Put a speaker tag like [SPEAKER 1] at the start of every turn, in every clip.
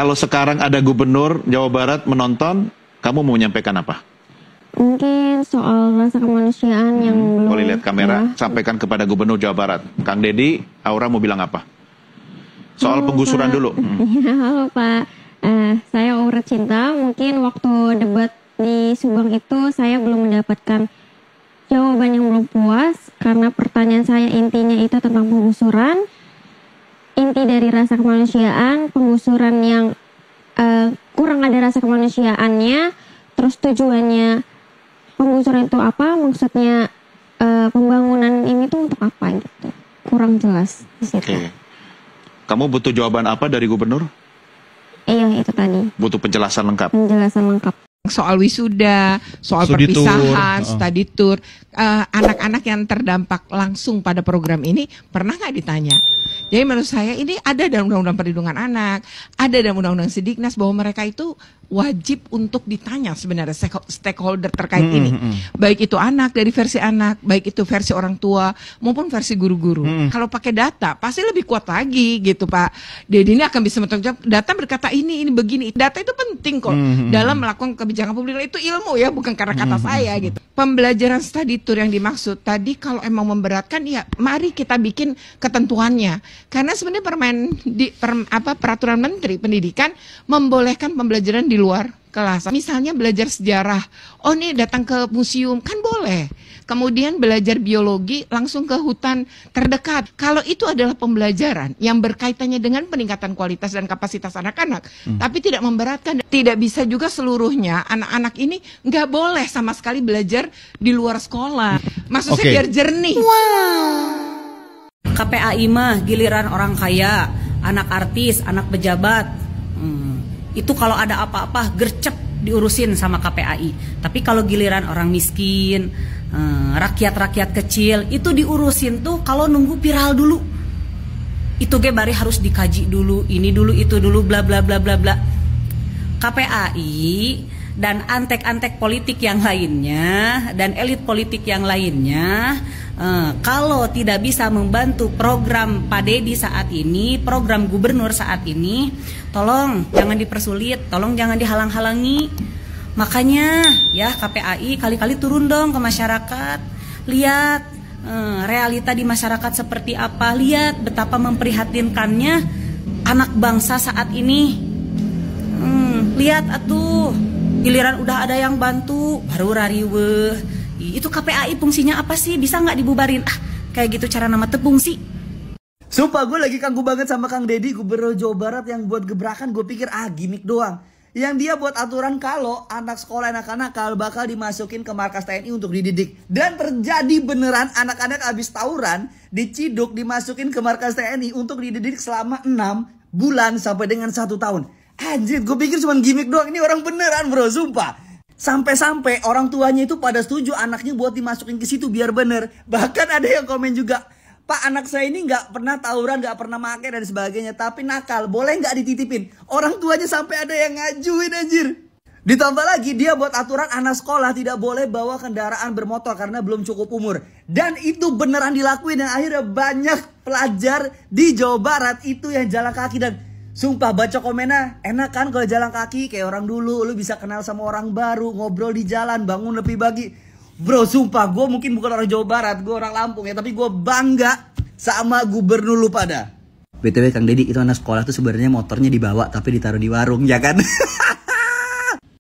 [SPEAKER 1] Kalau sekarang ada gubernur Jawa Barat menonton, kamu mau menyampaikan apa?
[SPEAKER 2] Mungkin soal rasa kemanusiaan yang belum...
[SPEAKER 1] Boleh lihat kamera, sampaikan kepada gubernur Jawa Barat. Kang Deddy, Aura mau bilang apa? Soal penggusuran
[SPEAKER 2] Pak.
[SPEAKER 1] dulu.
[SPEAKER 2] Ya, halo Pak. Saya Aura Cinta. Mungkin waktu debat di Subang itu saya belum mendapatkan jawaban yang belum puas. Karena pertanyaan saya intinya itu tentang penggusuran. Inti dari rasa kemanusiaan, penggusuran yang kurang ada rasa kemanusiaannya. Terus tujuannya penggusuran itu apa? Maksudnya pembangunan ini tuh untuk apa gitu? Kurang jelas di situ.
[SPEAKER 1] Oke. Kamu butuh jawaban apa dari gubernur?
[SPEAKER 2] Iya, itu tadi.
[SPEAKER 1] Butuh penjelasan lengkap.
[SPEAKER 2] Penjelasan lengkap.
[SPEAKER 3] Soal wisuda, soal
[SPEAKER 4] Studi
[SPEAKER 3] perpisahan,
[SPEAKER 4] tour.
[SPEAKER 3] study tour, anak-anak yang terdampak langsung pada program ini pernah nggak ditanya? Jadi menurut saya ini ada dalam Undang-Undang Perlindungan Anak, ada dalam Undang-Undang Sidiknas bahwa mereka itu wajib untuk ditanya sebenarnya stakeholder terkait ini. Baik itu anak dari versi anak, baik itu versi orang tua maupun versi guru-guru. Kalau pakai data pasti lebih kuat lagi gitu Pak. Jadi ini akan bisa bertanggung jawab. Data berkata ini begini. Data itu penting kok dalam melakukan kebijakan publik. Itu ilmu ya, bukan karena kata saya gitu. Pembelajaran study tour yang dimaksud tadi kalau emang memberatkan ya mari kita bikin ketentuannya. Karena sebenarnya peraturan Menteri Pendidikan membolehkan pembelajaran di luar kelas. Misalnya belajar sejarah, oh nih datang ke museum, kan boleh. Kemudian belajar biologi langsung ke hutan terdekat. Kalau itu adalah pembelajaran yang berkaitannya dengan peningkatan kualitas dan kapasitas anak-anak, tapi tidak memberatkan. Tidak bisa juga seluruhnya anak-anak ini nggak boleh sama sekali belajar di luar sekolah. Maksudnya biar jernih.
[SPEAKER 5] KPAI mah giliran orang kaya, anak artis, anak pejabat. Itu kalau ada apa-apa gercep diurusin sama KPAI. Tapi kalau giliran orang miskin, rakyat-rakyat kecil, itu diurusin tuh kalau nunggu viral dulu. Itu ge bari harus dikaji dulu, ini dulu, itu dulu, bla bla bla bla bla. KPAI dan antek-antek politik yang lainnya dan elit politik yang lainnya, kalau tidak bisa membantu program Pak Deddy saat ini, program gubernur saat ini, tolong jangan dipersulit, tolong jangan dihalang-halangi. Makanya ya KPAI kali-kali turun dong ke masyarakat, lihat realita di masyarakat seperti apa, lihat betapa memprihatinkannya anak bangsa saat ini. Lihat atuh, giliran udah ada yang bantu baru rariweh. Itu KPAI fungsinya apa sih? Bisa nggak dibubarin? Kayak gitu cara nama tepung sih.
[SPEAKER 6] Sumpah gue lagi kagum banget sama Kang Deddy, Gubernur Jawa Barat yang buat gebrakan. Gue pikir gimmick doang. Yang dia buat aturan kalau anak sekolah anak-anak bakal dimasukin ke markas TNI untuk dididik. Dan terjadi beneran, anak-anak abis tawuran diciduk dimasukin ke markas TNI untuk dididik selama 6 bulan sampai dengan 1 tahun. Anjir, gue pikir cuma gimmick doang. Ini orang beneran bro, sumpah. Sampai-sampai orang tuanya itu pada setuju anaknya buat dimasukin ke situ biar bener. Bahkan ada yang komen juga, Pak, anak saya ini nggak pernah tawuran, nggak pernah make dan sebagainya, tapi nakal, boleh nggak dititipin? Orang tuanya sampai ada yang ngajuin anjir. Ditambah lagi dia buat aturan anak sekolah tidak boleh bawa kendaraan bermotor karena belum cukup umur. Dan itu beneran dilakuin, dan akhirnya banyak pelajar di Jawa Barat itu yang jalan kaki. Dan sumpah baca komennya, enak kan kalau jalan kaki kayak orang dulu, lu bisa kenal sama orang baru, ngobrol di jalan, bangun lebih pagi. Bro, sumpah gue mungkin bukan orang Jawa Barat, gue orang Lampung ya, tapi gue bangga sama gubernur lu pada. BTW Kang Deddy, itu anak sekolah tuh sebenarnya motornya dibawa tapi ditaruh di warung, ya kan?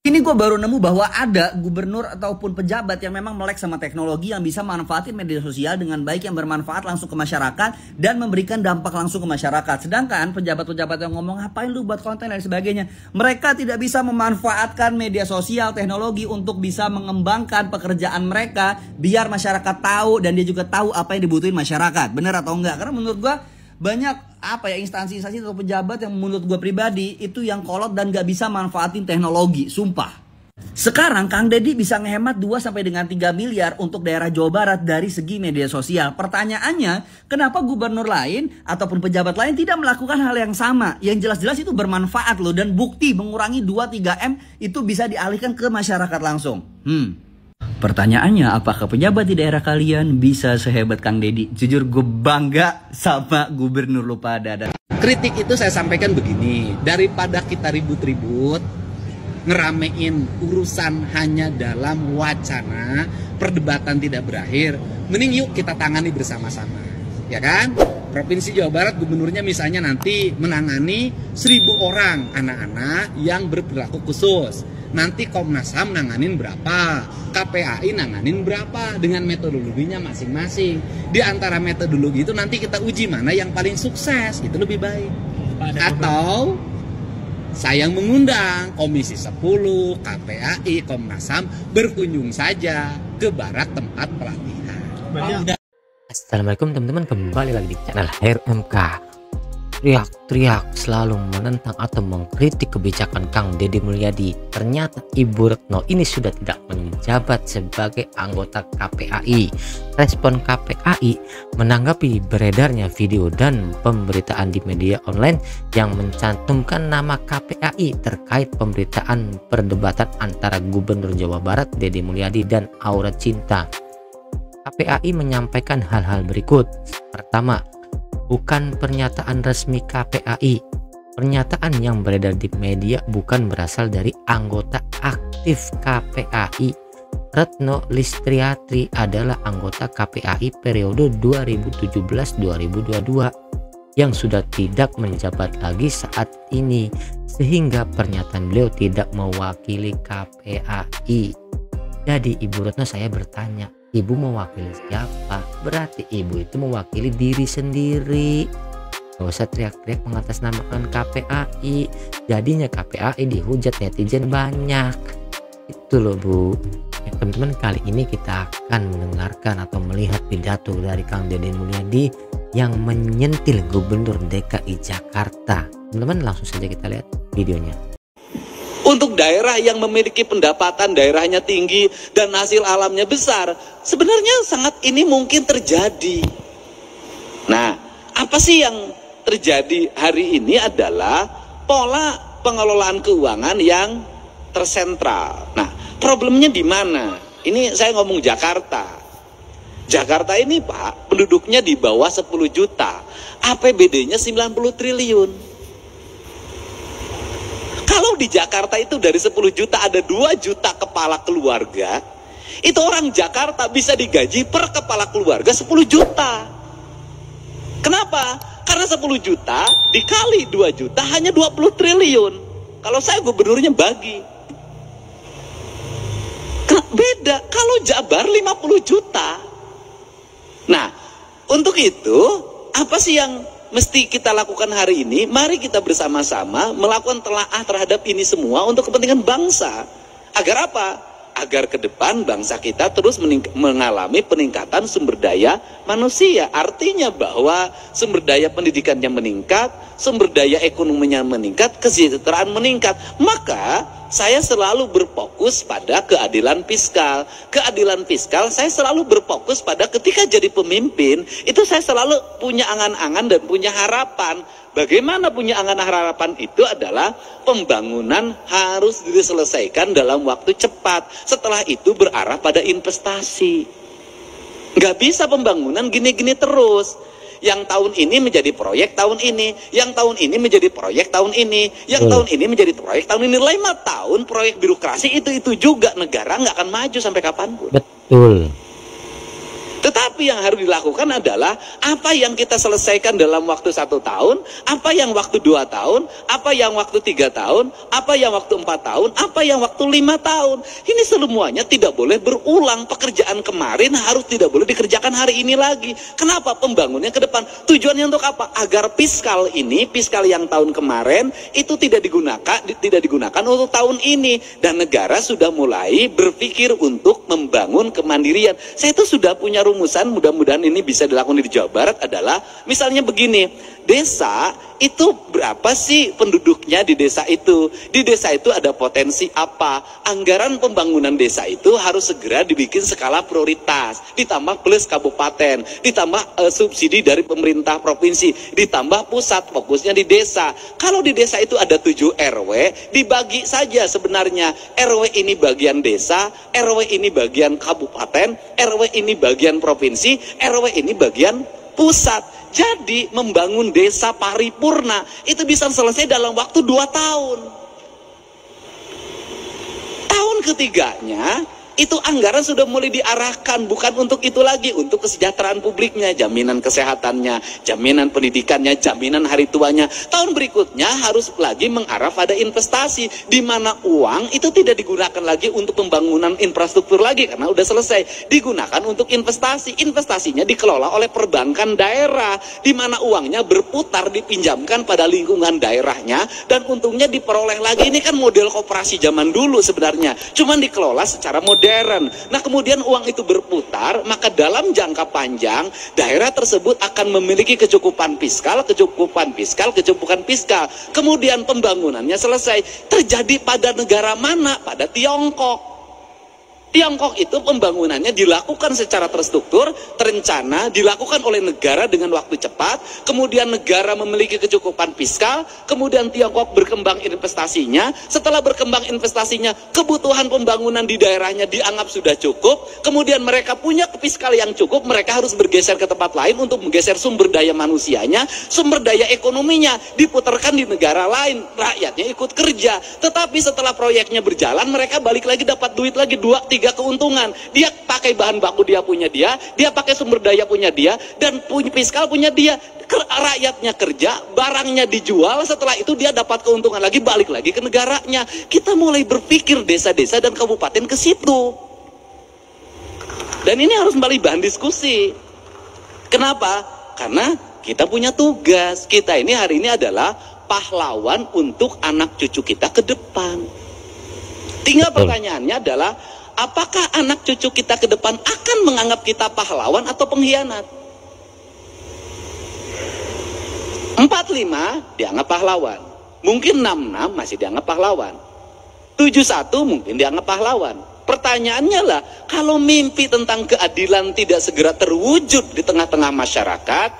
[SPEAKER 6] Ini gue baru nemu bahwa ada gubernur ataupun pejabat yang memang melek sama teknologi, yang bisa manfaatin media sosial dengan baik, yang bermanfaat langsung ke masyarakat dan memberikan dampak langsung ke masyarakat. Sedangkan pejabat-pejabat yang ngomong ngapain lu buat konten dan sebagainya, mereka tidak bisa memanfaatkan media sosial, teknologi untuk bisa mengembangkan pekerjaan mereka biar masyarakat tahu dan dia juga tahu apa yang dibutuhin masyarakat. Bener atau enggak? Karena menurut gue banyak instansi-instansi atau pejabat yang menurut gue pribadi itu yang kolot dan gak bisa manfaatin teknologi, sumpah. Sekarang Kang Deddy bisa ngehemat 2 sampai dengan 3 miliar untuk daerah Jawa Barat dari segi media sosial. Pertanyaannya, kenapa gubernur lain ataupun pejabat lain tidak melakukan hal yang sama? Yang jelas-jelas itu bermanfaat loh, dan bukti mengurangi 2-3 M itu bisa dialihkan ke masyarakat langsung.
[SPEAKER 4] Pertanyaannya, apakah pejabat di daerah kalian bisa sehebat Kang Deddy? Jujur gue bangga sama gubernur lu pada. Dan
[SPEAKER 7] kritik itu saya sampaikan begini, daripada kita ribut-ribut ngeramein urusan hanya dalam wacana, perdebatan tidak berakhir, mending yuk kita tangani bersama-sama, ya kan? Provinsi Jawa Barat gubernurnya misalnya nanti menangani 1.000 orang anak-anak yang berperilaku khusus. Nanti Komnas HAM nanganin berapa, KPAI nanganin berapa, dengan metodologinya masing-masing. Di antara metodologi itu nanti kita uji mana yang paling sukses, itu lebih baik. Atau saya mengundang Komisi 10, KPAI, Komnas HAM berkunjung saja ke Barat tempat pelatihan.
[SPEAKER 8] Assalamualaikum teman-teman, kembali lagi di channel RMK. Teriak-teriak selalu menentang atau mengkritik kebijakan Kang Deddy Mulyadi. Ternyata Ibu Retno ini sudah tidak menjabat sebagai anggota KPAI. Respon KPAI menanggapi beredarnya video dan pemberitaan di media online yang mencantumkan nama KPAI terkait pemberitaan perdebatan antara Gubernur Jawa Barat Deddy Mulyadi dan Aura Cinta. KPAI menyampaikan hal-hal berikut. Pertama, bukan pernyataan resmi KPAI. Pernyataan yang beredar di media bukan berasal dari anggota aktif KPAI. Retno Listriatri adalah anggota KPAI periode 2017-2022 yang sudah tidak menjabat lagi saat ini, sehingga pernyataan beliau tidak mewakili KPAI. Jadi Ibu Retno, saya bertanya, Ibu mewakili siapa? Berarti Ibu itu mewakili diri sendiri. Gak usah teriak-teriak mengatasnamakan KPAI. Jadinya KPAI dihujat netizen banyak. Itu loh Bu. Ya, teman-teman, kali ini kita akan mendengarkan atau melihat pidato dari Kang Deddy Mulyadi yang menyentil Gubernur DKI Jakarta. Teman-teman, langsung saja kita lihat videonya.
[SPEAKER 7] Untuk daerah yang memiliki pendapatan daerahnya tinggi dan hasil alamnya besar, sebenarnya sangat ini mungkin terjadi. Nah, apa sih yang terjadi hari ini adalah pola pengelolaan keuangan yang tersentral. Nah, problemnya di mana? Ini saya ngomong Jakarta. Jakarta ini Pak, penduduknya di bawah 10 juta. APBD-nya 90 triliun. Kalau di Jakarta itu dari 10 juta ada 2 juta kepala keluarga, itu orang Jakarta bisa digaji per kepala keluarga 10 juta. Kenapa? Karena 10 juta dikali 2 juta hanya 20 triliun. Kalau saya gubernurnya bagi. Beda kalau Jabar 50 juta. Nah, untuk itu apa sih yang mesti kita lakukan hari ini? Mari kita bersama-sama melakukan telaah terhadap ini semua untuk kepentingan bangsa. Agar apa? Agar ke depan bangsa kita terus mengalami peningkatan sumber daya manusia. Artinya bahwa sumber daya pendidikannya meningkat, sumber daya ekonominya meningkat, kesejahteraan meningkat. Maka saya selalu berfokus pada keadilan fiskal. Keadilan fiskal saya selalu berfokus pada ketika jadi pemimpin, itu saya selalu punya angan-angan dan punya harapan. Bagaimana punya angan harapan itu adalah pembangunan harus diselesaikan dalam waktu cepat. Setelah itu berarah pada investasi. Nggak bisa pembangunan gini-gini terus. Yang tahun ini menjadi proyek tahun ini, yang tahun ini menjadi proyek tahun ini, yang tahun ini menjadi proyek tahun ini. 5 tahun proyek birokrasi itu juga, negara nggak akan maju sampai kapanpun.
[SPEAKER 8] Betul.
[SPEAKER 7] Tetapi yang harus dilakukan adalah apa yang kita selesaikan dalam waktu 1 tahun, apa yang waktu 2 tahun, apa yang waktu 3 tahun, apa yang waktu 4 tahun, apa yang waktu 5 tahun. Ini semuanya tidak boleh berulang. Pekerjaan kemarin harus tidak boleh dikerjakan hari ini lagi. Kenapa? Pembangunnya ke depan. Tujuannya untuk apa? Agar fiskal ini, fiskal yang tahun kemarin itu tidak digunakan untuk tahun ini. Dan negara sudah mulai berpikir untuk membangun kemandirian. Saya itu sudah punya rumusan teman-teman, mudah-mudahan ini bisa dilakukan di Jawa Barat adalah misalnya begini, desa itu berapa sih penduduknya di desa itu? Di desa itu ada potensi apa? Anggaran pembangunan desa itu harus segera dibikin skala prioritas, ditambah plus kabupaten, ditambah subsidi dari pemerintah provinsi, ditambah pusat fokusnya di desa. Kalau di desa itu ada 7 RW, dibagi saja sebenarnya. RW ini bagian desa, RW ini bagian kabupaten, RW ini bagian provinsi, RW ini bagian pusat. Jadi membangun desa paripurna itu bisa selesai dalam waktu 2 tahun. Tahun ketiganya itu anggaran sudah mulai diarahkan, bukan untuk itu lagi, untuk kesejahteraan publiknya, jaminan kesehatannya, jaminan pendidikannya, jaminan hari tuanya. Tahun berikutnya harus lagi mengarah pada investasi, di mana uang itu tidak digunakan lagi untuk pembangunan infrastruktur lagi, karena udah selesai. Digunakan untuk investasi. Investasinya dikelola oleh perbankan daerah, di mana uangnya berputar, dipinjamkan pada lingkungan daerahnya, dan untungnya diperoleh lagi. Ini kan model koperasi zaman dulu sebenarnya, cuman dikelola secara modern. Nah, kemudian uang itu berputar, maka dalam jangka panjang daerah tersebut akan memiliki kecukupan fiskal. Kemudian pembangunannya selesai. Terjadi pada negara mana? Pada Tiongkok. Tiongkok itu pembangunannya dilakukan secara terstruktur, terencana, dilakukan oleh negara dengan waktu cepat, kemudian negara memiliki kecukupan fiskal, kemudian Tiongkok berkembang investasinya, setelah berkembang investasinya, kebutuhan pembangunan di daerahnya dianggap sudah cukup, kemudian mereka punya fiskal yang cukup, mereka harus bergeser ke tempat lain untuk menggeser sumber daya manusianya, sumber daya ekonominya, diputarkan di negara lain, rakyatnya ikut kerja, tetapi setelah proyeknya berjalan, mereka balik lagi dapat duit lagi 2-3 keuntungan. Dia pakai bahan baku dia punya dia pakai sumber daya punya dia, dan punya fiskal punya dia. Rakyatnya kerja, barangnya dijual, setelah itu dia dapat keuntungan lagi, balik lagi ke negaranya. Kita mulai berpikir desa-desa dan kabupaten ke situ. Dan ini harus kembali bahan diskusi. Kenapa? Karena kita punya tugas. Kita ini hari ini adalah pahlawan untuk anak cucu kita ke depan. Tinggal pertanyaannya adalah, apakah anak cucu kita ke depan akan menganggap kita pahlawan atau pengkhianat? 45 dianggap pahlawan. Mungkin 66 masih dianggap pahlawan. 71 mungkin dianggap pahlawan. Pertanyaannya lah, kalau mimpi tentang keadilan tidak segera terwujud di tengah-tengah masyarakat,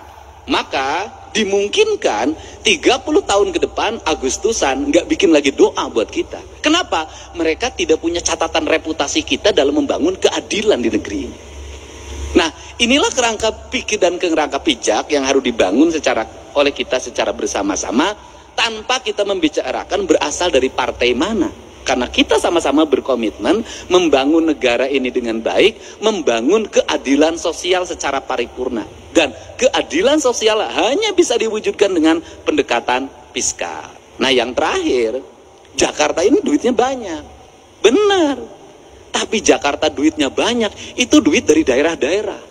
[SPEAKER 7] maka dimungkinkan 30 tahun ke depan Agustusan nggak bikin lagi doa buat kita. Kenapa? Mereka tidak punya catatan reputasi kita dalam membangun keadilan di negeri ini. Nah, inilah kerangka pikir dan kerangka pijak yang harus dibangun oleh kita secara bersama-sama, tanpa kita membicarakan berasal dari partai mana. Karena kita sama-sama berkomitmen membangun negara ini dengan baik, membangun keadilan sosial secara paripurna. Dan keadilan sosial hanya bisa diwujudkan dengan pendekatan fiskal. Nah, yang terakhir, Jakarta ini duitnya banyak. Benar. Tapi Jakarta duitnya banyak, itu duit dari daerah-daerah.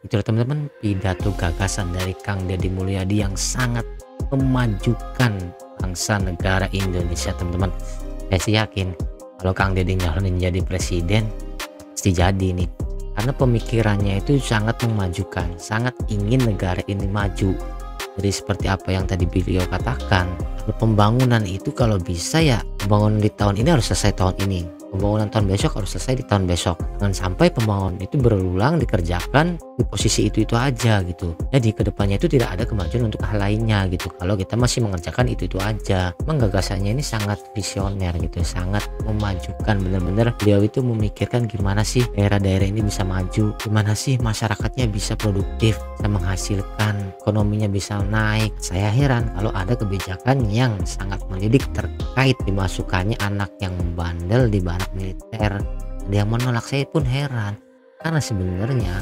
[SPEAKER 8] Itulah teman-teman pidato gagasan dari Kang Deddy Mulyadi yang sangat memajukan bangsa negara Indonesia, teman-teman. Saya sih yakin kalau Kang Deddy nyalonin jadi presiden pasti jadi nih, karena pemikirannya itu sangat memajukan, sangat ingin negara ini maju. Jadi seperti apa yang tadi beliau katakan, pembangunan itu kalau bisa ya pembangunan di tahun ini harus selesai tahun ini, pembangunan tahun besok harus selesai di tahun besok. Jangan sampai pembangunan itu berulang dikerjakan di posisi itu aja gitu. Jadi kedepannya itu tidak ada kemajuan untuk hal lainnya gitu. Kalau kita masih mengerjakan itu aja. Memang gagasannya ini sangat visioner gitu, sangat memajukan. Bener-bener beliau itu memikirkan gimana sih daerah-daerah ini bisa maju, gimana sih masyarakatnya bisa produktif, bisa menghasilkan, ekonominya bisa naik. Saya heran kalau ada kebijakan yang sangat mendidik terkait dimasukkannya anak yang bandel di barak militer. Dia menolak, saya pun heran, karena sebenarnya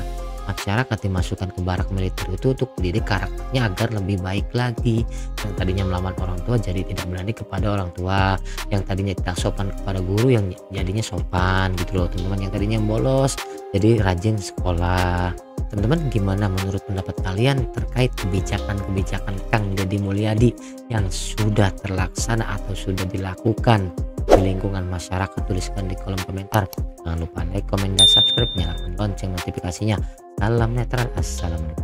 [SPEAKER 8] masyarakat dimasukkan ke barak militer itu untuk mendidik karakternya agar lebih baik lagi. Yang tadinya melawan orang tua jadi tidak berani kepada orang tua, yang tadinya tidak sopan kepada guru yang jadinya sopan gitu loh teman-teman, yang tadinya bolos jadi rajin sekolah. Teman-teman, gimana menurut pendapat kalian terkait kebijakan-kebijakan Kang Deddy Mulyadi yang sudah terlaksana atau sudah dilakukan di lingkungan masyarakat? Tuliskan di kolom komentar. Jangan lupa like, komen, dan subscribe, nyalakan lonceng notifikasinya. Salam netral, assalamualaikum.